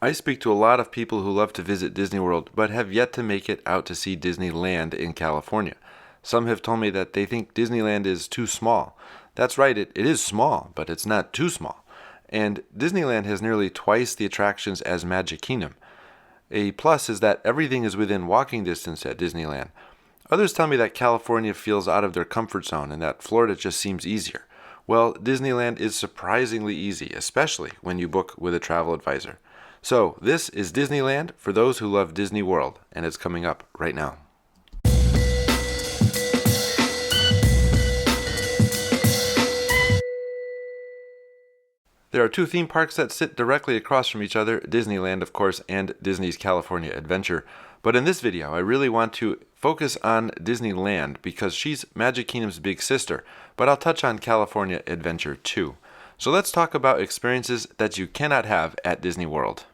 I speak to a lot of people who love to visit Disney World but have yet to make it out to see Disneyland in California. Some have told me that they think Disneyland is too small. That's right, it is small, but it's not too small. And Disneyland has nearly twice the attractions as Magic Kingdom. A plus is that everything is within walking distance at Disneyland. Others tell me that California feels out of their comfort zone and that Florida just seems easier. Well, Disneyland is surprisingly easy, especially when you book with a travel advisor. So, this is Disneyland for those who love Disney World, and it's coming up right now. There are two theme parks that sit directly across from each other, Disneyland, of course, and Disney's California Adventure. But in this video, I really want to focus on Disneyland because she's Magic Kingdom's big sister, but I'll touch on California Adventure too. So let's talk about experiences that you cannot have at Disney World.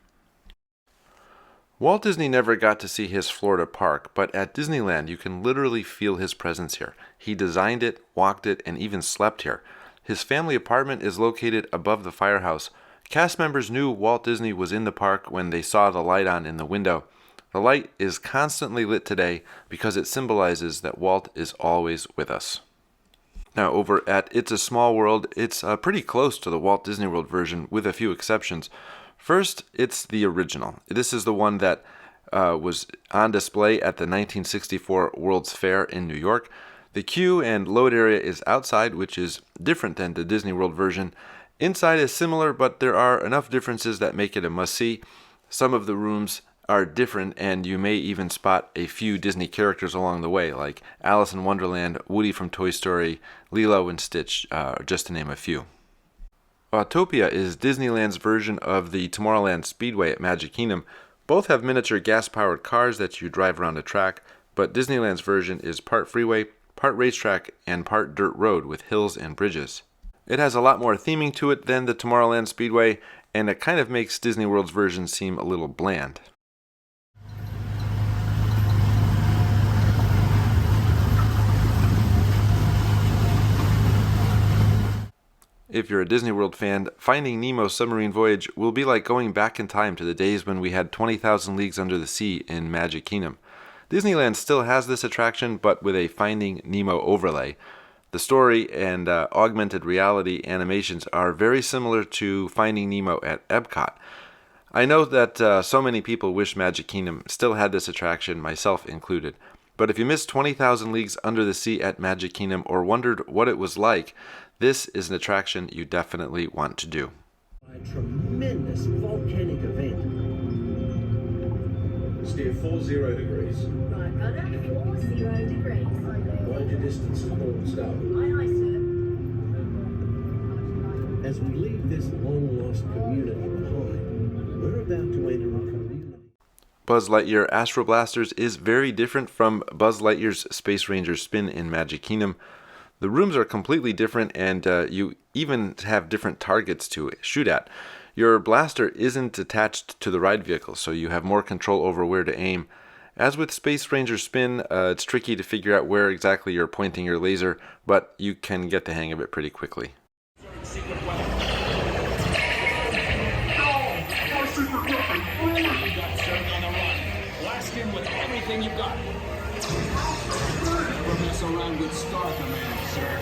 Walt Disney never got to see his Florida park, but at Disneyland you can literally feel his presence here. He designed it, walked it, and even slept here. His family apartment is located above the Firehouse. Cast members knew Walt Disney was in the park when they saw the light on in the window. The light is constantly lit today because it symbolizes that Walt is always with us. Now over at It's a Small World, it's pretty close to the Walt Disney World version with a few exceptions. First, it's the original. This is the one that was on display at the 1964 World's Fair in New York. The queue and load area is outside, which is different than the Disney World version. Inside is similar, but there are enough differences that make it a must-see. Some of the rooms are different, and you may even spot a few Disney characters along the way, like Alice in Wonderland, Woody from Toy Story, Lilo and Stitch, just to name a few. AUTOPIA is Disneyland's version of the Tomorrowland Speedway at Magic Kingdom. Both have miniature gas-powered cars that you drive around a track, but Disneyland's version is part freeway, part racetrack, and part dirt road with hills and bridges. It has a lot more theming to it than the Tomorrowland Speedway, and it kind of makes Disney World's version seem a little bland. If you're a Disney World fan, Finding Nemo's submarine voyage will be like going back in time to the days when we had 20,000 Leagues Under the Sea in Magic Kingdom. Disneyland still has this attraction, but with a Finding Nemo overlay. The story and augmented reality animations are very similar to Finding Nemo at Epcot. I know that so many people wish Magic Kingdom still had this attraction, myself included. But if you missed 20,000 Leagues Under the Sea at Magic Kingdom or wondered what it was like, this is an attraction you definitely want to do. A tremendous volcanic event. Steer 40 degrees. Right, rudder, 40 degrees. Mind your distance and port start. Aye, aye, sir. As we leave this long-lost community behind, we're about to enter a community. Buzz Lightyear Astro Blasters is very different from Buzz Lightyear's Space Ranger Spin in Magic Kingdom. The rooms are completely different, and you even have different targets to shoot at. Your blaster isn't attached to the ride vehicle, so you have more control over where to aim. As with Space Ranger Spin, it's tricky to figure out where exactly you're pointing your laser, but you can get the hang of it pretty quickly. Blast him with everything you've got. Don't mess around with Star Command, sir.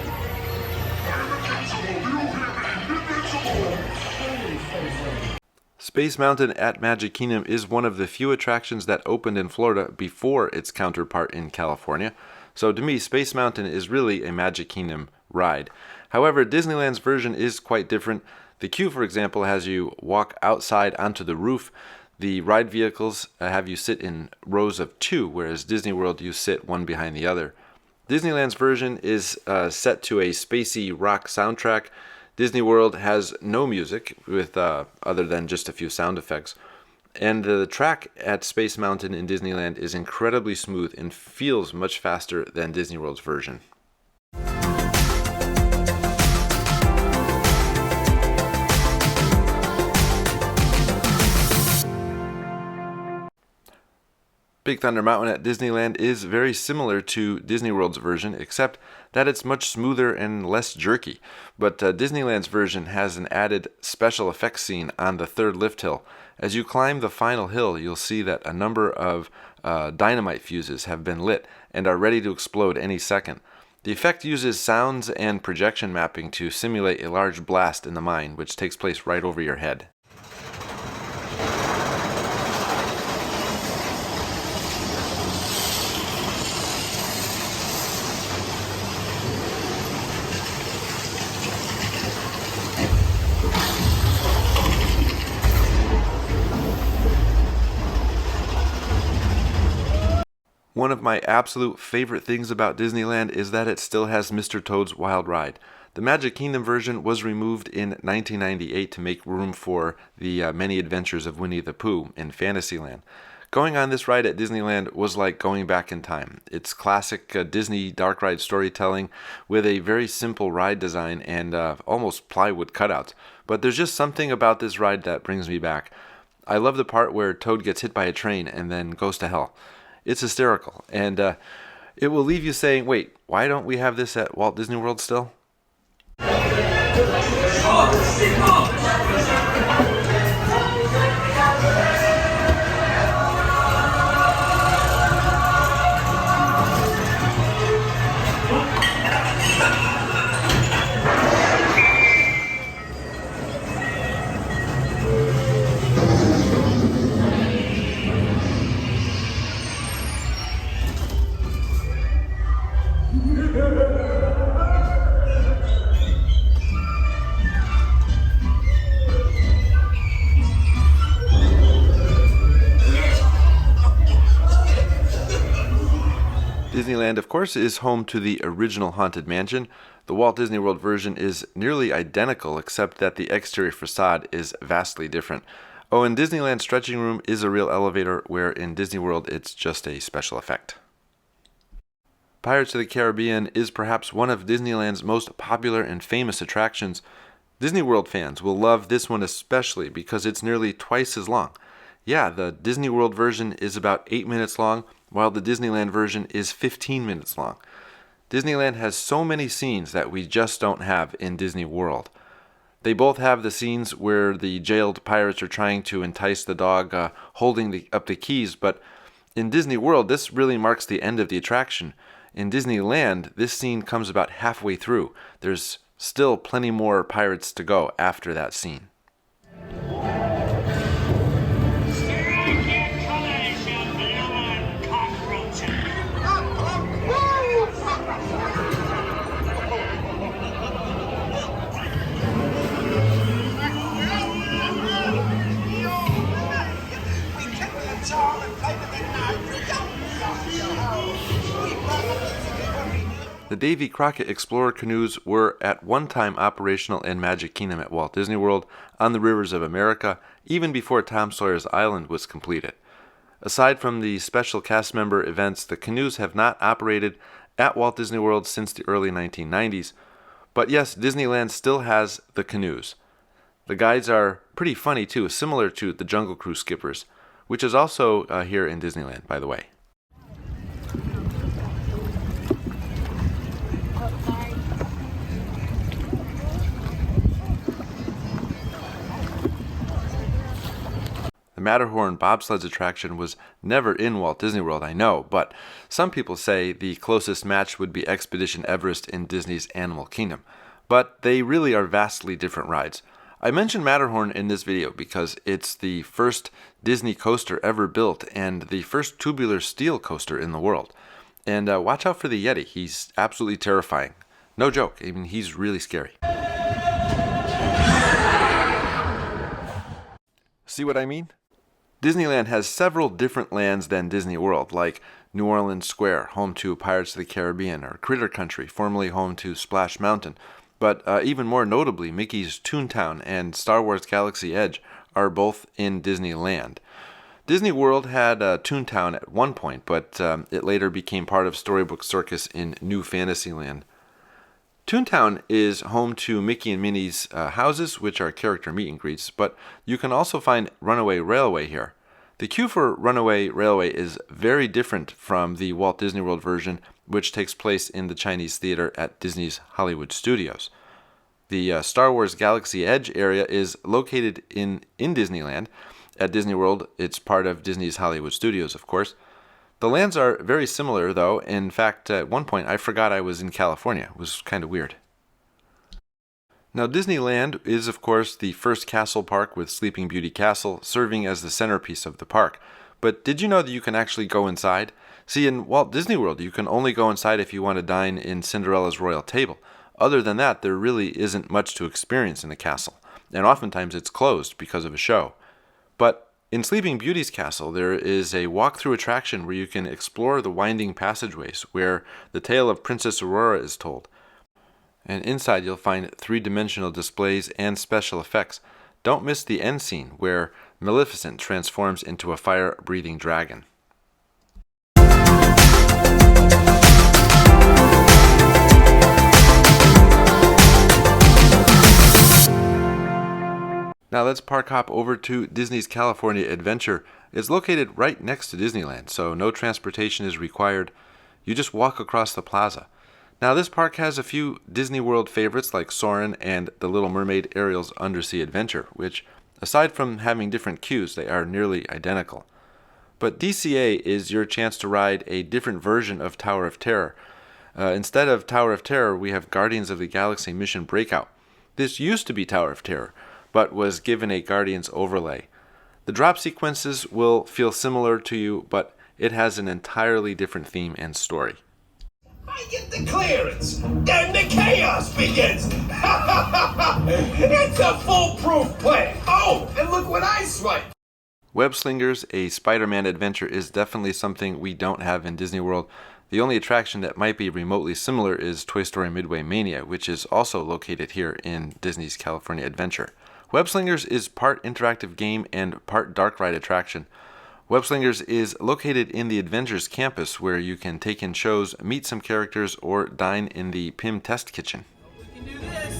Space Mountain at Magic Kingdom is one of the few attractions that opened in Florida before its counterpart in California. So to me, Space Mountain is really a Magic Kingdom ride. However, Disneyland's version is quite different. The queue, for example, has you walk outside onto the roof. The ride vehicles have you sit in rows of two, whereas Disney World you sit one behind the other. Disneyland's version is set to a spacey rock soundtrack. Disney World has no music with other than just a few sound effects. And the track at Space Mountain in Disneyland is incredibly smooth and feels much faster than Disney World's version. Big Thunder Mountain at Disneyland is very similar to Disney World's version, except that it's much smoother and less jerky. But Disneyland's version has an added special effects scene on the third lift hill. As you climb the final hill, you'll see that a number of dynamite fuses have been lit and are ready to explode any second. The effect uses sounds and projection mapping to simulate a large blast in the mine, which takes place right over your head. One of my absolute favorite things about Disneyland is that it still has Mr. Toad's Wild Ride. The Magic Kingdom version was removed in 1998 to make room for the Many Adventures of Winnie the Pooh in Fantasyland. Going on this ride at Disneyland was like going back in time. It's classic Disney dark ride storytelling with a very simple ride design and almost plywood cutouts. But there's just something about this ride that brings me back. I love the part where Toad gets hit by a train and then goes to hell. It's hysterical, and it will leave you saying, wait, why don't we have this at Walt Disney World still? Disneyland, of course, is home to the original Haunted Mansion. The Walt Disney World version is nearly identical, except that the exterior facade is vastly different. Oh, and Disneyland's stretching room is a real elevator, where in Disney World it's just a special effect. Pirates of the Caribbean is perhaps one of Disneyland's most popular and famous attractions. Disney World fans will love this one especially because it's nearly twice as long. Yeah, the Disney World version is about 8 minutes long, while the Disneyland version is 15 minutes long. Disneyland has so many scenes that we just don't have in Disney World. They both have the scenes where the jailed pirates are trying to entice the dog holding up the keys, but in Disney World, this really marks the end of the attraction. In Disneyland, this scene comes about halfway through. There's still plenty more pirates to go after that scene. The Davy Crockett Explorer canoes were at one time operational in Magic Kingdom at Walt Disney World on the rivers of America, even before Tom Sawyer's Island was completed. Aside from the special cast member events, the canoes have not operated at Walt Disney World since the early 1990s. But yes, Disneyland still has the canoes. The guides are pretty funny too, similar to the Jungle Cruise skippers, which is also here in Disneyland, by the way. The Matterhorn bobsleds attraction was never in Walt Disney World, I know, but some people say the closest match would be Expedition Everest in Disney's Animal Kingdom. But they really are vastly different rides. I mentioned Matterhorn in this video because it's the first Disney coaster ever built and the first tubular steel coaster in the world. And watch out for the Yeti. He's absolutely terrifying. No joke. I mean, he's really scary. See what I mean? Disneyland has several different lands than Disney World, like New Orleans Square, home to Pirates of the Caribbean, or Critter Country, formerly home to Splash Mountain. But even more notably, Mickey's Toontown and Star Wars Galaxy Edge are both in Disneyland. Disney World had Toontown at one point, but it later became part of Storybook Circus in New Fantasyland. Toontown is home to Mickey and Minnie's houses, which are character meet and greets, but you can also find Runaway Railway here. The queue for Runaway Railway is very different from the Walt Disney World version, which takes place in the Chinese Theater at Disney's Hollywood Studios. The Star Wars Galaxy Edge area is located in Disneyland, At Disney World, it's part of Disney's Hollywood Studios, of course. The lands are very similar, though. In fact, at one point, I forgot I was in California. It was kind of weird. Now, Disneyland is, of course, the first castle park with Sleeping Beauty Castle serving as the centerpiece of the park. But did you know that you can actually go inside? See, in Walt Disney World, you can only go inside if you want to dine in Cinderella's royal table. Other than that, there really isn't much to experience in the castle, and oftentimes it's closed because of a show. But in Sleeping Beauty's castle, there is a walk-through attraction where you can explore the winding passageways where the tale of Princess Aurora is told. And inside you'll find three-dimensional displays and special effects. Don't miss the end scene where Maleficent transforms into a fire-breathing dragon. Now let's park hop over to Disney's California Adventure. It's located right next to Disneyland, so no transportation is required. You just walk across the plaza. Now this park has a few Disney World favorites like Soarin' and The Little Mermaid Ariel's Undersea Adventure, which, aside from having different queues, they are nearly identical. But DCA is your chance to ride a different version of Tower of Terror. Instead of Tower of Terror, we have Guardians of the Galaxy Mission Breakout. This used to be Tower of Terror, but was given a Guardians overlay. The drop sequences will feel similar to you, but it has an entirely different theme and story. I get the clearance, then the chaos begins! It's a foolproof plan! Oh, and look what I swiped! Web Slingers, a Spider-Man adventure, is definitely something we don't have in Disney World. The only attraction that might be remotely similar is Toy Story Midway Mania, which is also located here in Disney's California Adventure. Web Slingers is part interactive game and part dark ride attraction. Web Slingers is located in the Avengers campus where you can take in shows, meet some characters, or dine in the PIM test kitchen. We can do this.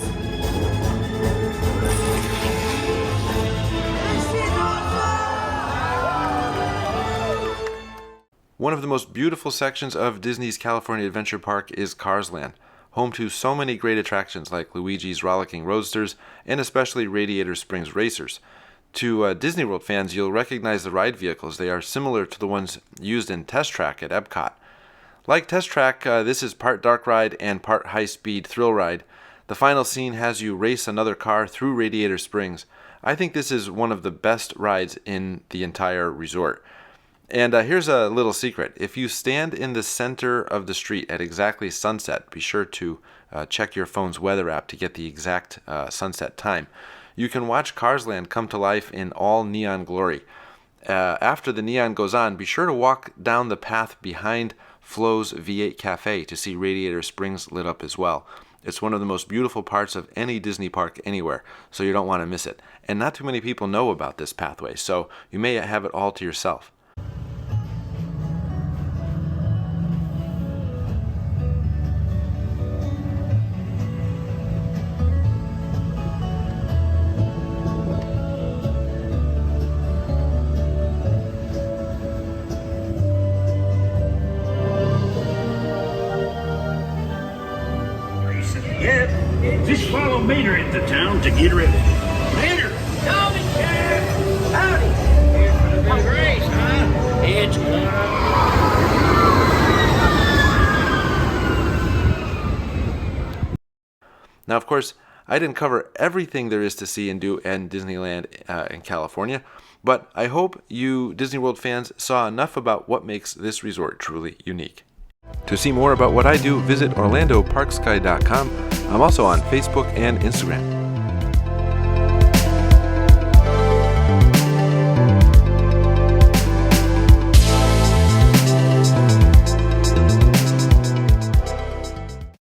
One of the most beautiful sections of Disney's California Adventure Park is Cars Land, home to so many great attractions like Luigi's Rollicking Roadsters and especially Radiator Springs Racers. To Disney World fans, you'll recognize the ride vehicles. They are similar to the ones used in Test Track at Epcot. Like Test Track, this is part dark ride and part high-speed thrill ride. The final scene has you race another car through Radiator Springs. I think this is one of the best rides in the entire resort. And here's a little secret. If you stand in the center of the street at exactly sunset, be sure to check your phone's weather app to get the exact sunset time. You can watch Cars Land come to life in all neon glory. After the neon goes on, be sure to walk down the path behind Flo's V8 Cafe to see Radiator Springs lit up as well. It's one of the most beautiful parts of any Disney park anywhere, so you don't want to miss it. And not too many people know about this pathway, so you may have it all to yourself. Just follow Mater into town to get ready. Mater! Howdy, Sheriff! Howdy! Here for the big race, huh? It's Now, of course, I didn't cover everything there is to see and do in Disneyland in California, but I hope you Disney World fans saw enough about what makes this resort truly unique. To see more about what I do, visit OrlandoParksguy.com. I'm also on Facebook and Instagram.